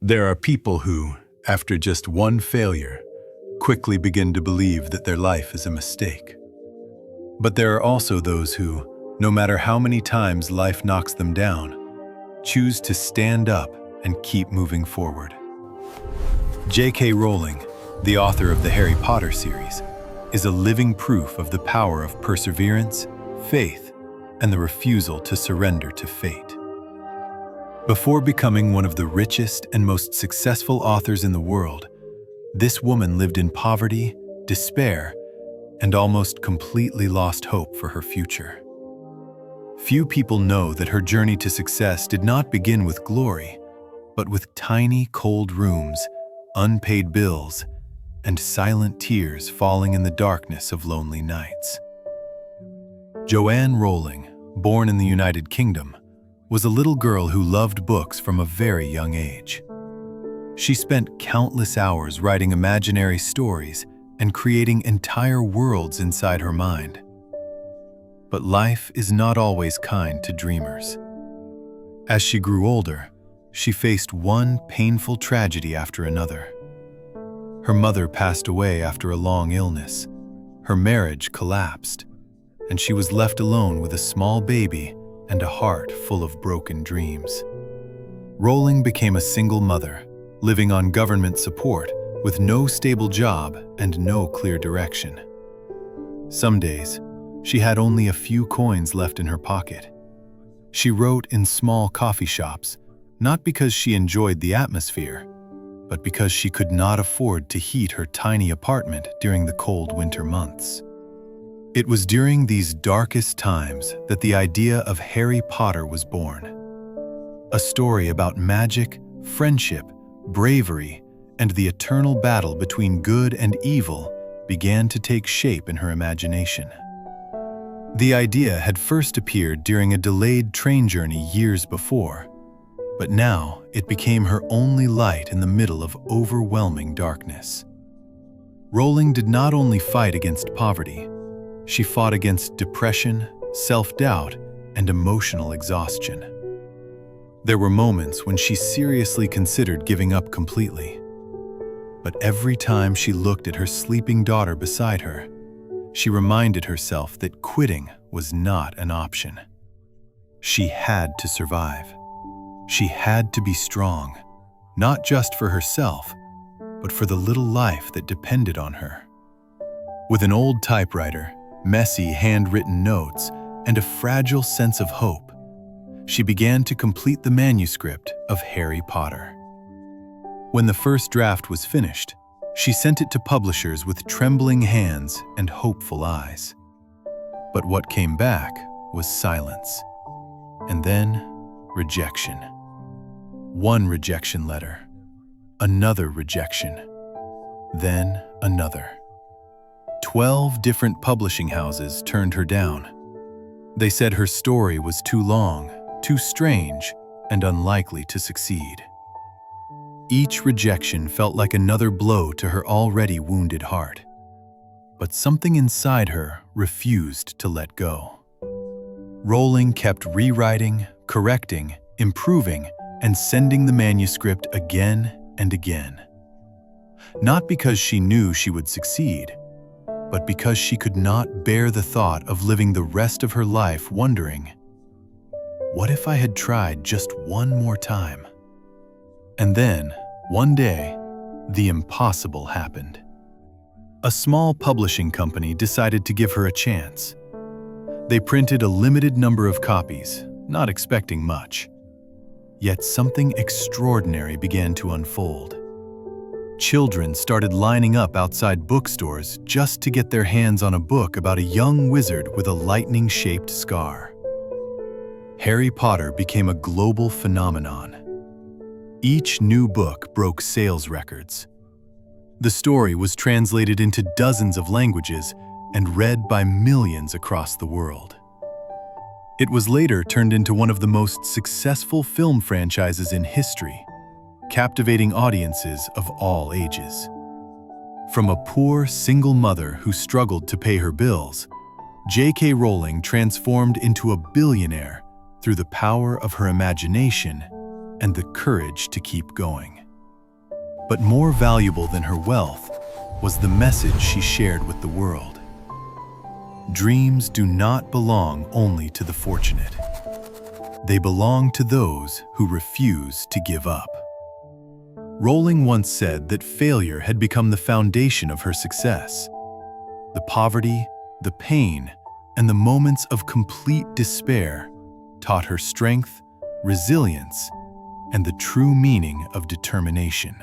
There are people who, after just one failure, quickly begin to believe that their life is a mistake. But there are also those who, no matter how many times life knocks them down, choose to stand up and keep moving forward. J.K. Rowling, the author of the Harry Potter series, is a living proof of the power of perseverance, faith, and the refusal to surrender to fate. Before becoming one of the richest and most successful authors in the world, this woman lived in poverty, despair, and almost completely lost hope for her future. Few people know that her journey to success did not begin with glory, but with tiny, cold rooms, unpaid bills, and silent tears falling in the darkness of lonely nights. Joanne Rowling, born in the United Kingdom, was a little girl who loved books from a very young age. She spent countless hours writing imaginary stories and creating entire worlds inside her mind. But life is not always kind to dreamers. As she grew older, she faced one painful tragedy after another. Her mother passed away after a long illness, her marriage collapsed, and she was left alone with a small baby and a heart full of broken dreams. Rowling became a single mother, living on government support with no stable job and no clear direction. Some days, she had only a few coins left in her pocket. She wrote in small coffee shops, not because she enjoyed the atmosphere, but because she could not afford to heat her tiny apartment during the cold winter months. It was during these darkest times that the idea of Harry Potter was born. A story about magic, friendship, bravery, and the eternal battle between good and evil began to take shape in her imagination. The idea had first appeared during a delayed train journey years before, but now it became her only light in the middle of overwhelming darkness. Rowling did not only fight against poverty, she fought against depression, self-doubt, and emotional exhaustion. There were moments when she seriously considered giving up completely. But every time she looked at her sleeping daughter beside her, she reminded herself that quitting was not an option. She had to survive. She had to be strong, not just for herself, but for the little life that depended on her. With an old typewriter, messy handwritten notes, and a fragile sense of hope, she began to complete the manuscript of Harry Potter. When the first draft was finished, she sent it to publishers with trembling hands and hopeful eyes. But what came back was silence, and then rejection. One rejection letter, another rejection, then another. 12 different publishing houses turned her down. They said her story was too long, too strange, and unlikely to succeed. Each rejection felt like another blow to her already wounded heart. But something inside her refused to let go. Rowling kept rewriting, correcting, improving, and sending the manuscript again and again. Not because she knew she would succeed, but because she could not bear the thought of living the rest of her life wondering, what if I had tried just one more time? And then, one day, the impossible happened. A small publishing company decided to give her a chance. They printed a limited number of copies, not expecting much. Yet something extraordinary began to unfold. Children started lining up outside bookstores just to get their hands on a book about a young wizard with a lightning-shaped scar. Harry Potter became a global phenomenon. Each new book broke sales records. The story was translated into dozens of languages and read by millions across the world. It was later turned into one of the most successful film franchises in history, captivating audiences of all ages. From a poor single mother who struggled to pay her bills, J.K. Rowling transformed into a billionaire through the power of her imagination and the courage to keep going. But more valuable than her wealth was the message she shared with the world. Dreams do not belong only to the fortunate. They belong to those who refuse to give up. Rowling once said that failure had become the foundation of her success. The poverty, the pain, and the moments of complete despair taught her strength, resilience, and the true meaning of determination.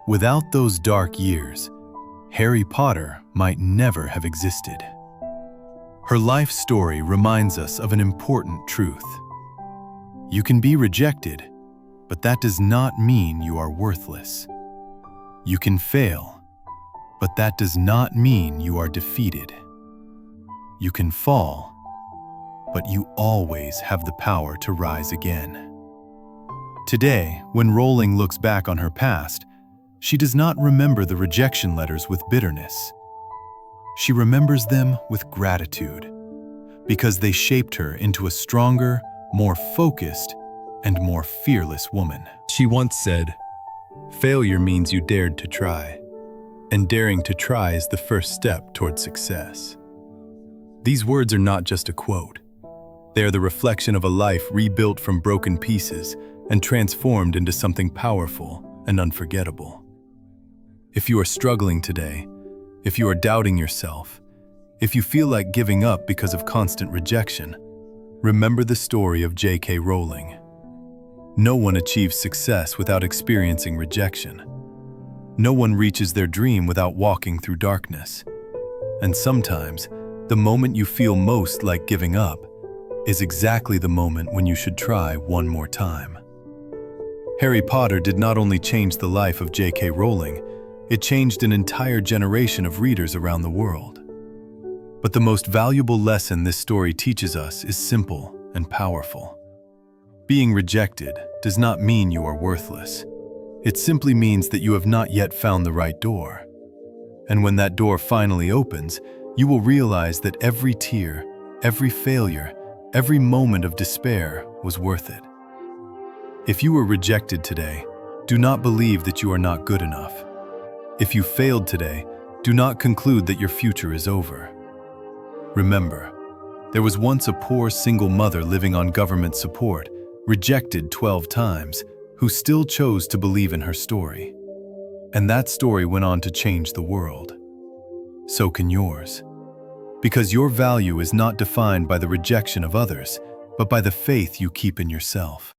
Without those dark years, Harry Potter might never have existed. Her life story reminds us of an important truth. You can be rejected, but that does not mean you are worthless. You can fail, but that does not mean you are defeated. You can fall, but you always have the power to rise again. Today, when Rowling looks back on her past, she does not remember the rejection letters with bitterness. She remembers them with gratitude, because they shaped her into a stronger, more focused, and more fearless woman. She once said, "Failure means you dared to try, and daring to try is the first step toward success." These words are not just a quote. They are the reflection of a life rebuilt from broken pieces and transformed into something powerful and unforgettable. If you are struggling today, if you are doubting yourself, if you feel like giving up because of constant rejection, remember the story of J.K. Rowling. No one achieves success without experiencing rejection. No one reaches their dream without walking through darkness. And sometimes, the moment you feel most like giving up is exactly the moment when you should try one more time. Harry Potter did not only change the life of J.K. Rowling, it changed an entire generation of readers around the world. But the most valuable lesson this story teaches us is simple and powerful. Being rejected does not mean you are worthless. It simply means that you have not yet found the right door. And when that door finally opens, you will realize that every tear, every failure, every moment of despair was worth it. If you were rejected today, do not believe that you are not good enough. If you failed today, do not conclude that your future is over. Remember, there was once a poor single mother living on government support, rejected 12 times, who still chose to believe in her story. And that story went on to change the world. So can yours. Because your value is not defined by the rejection of others, but by the faith you keep in yourself.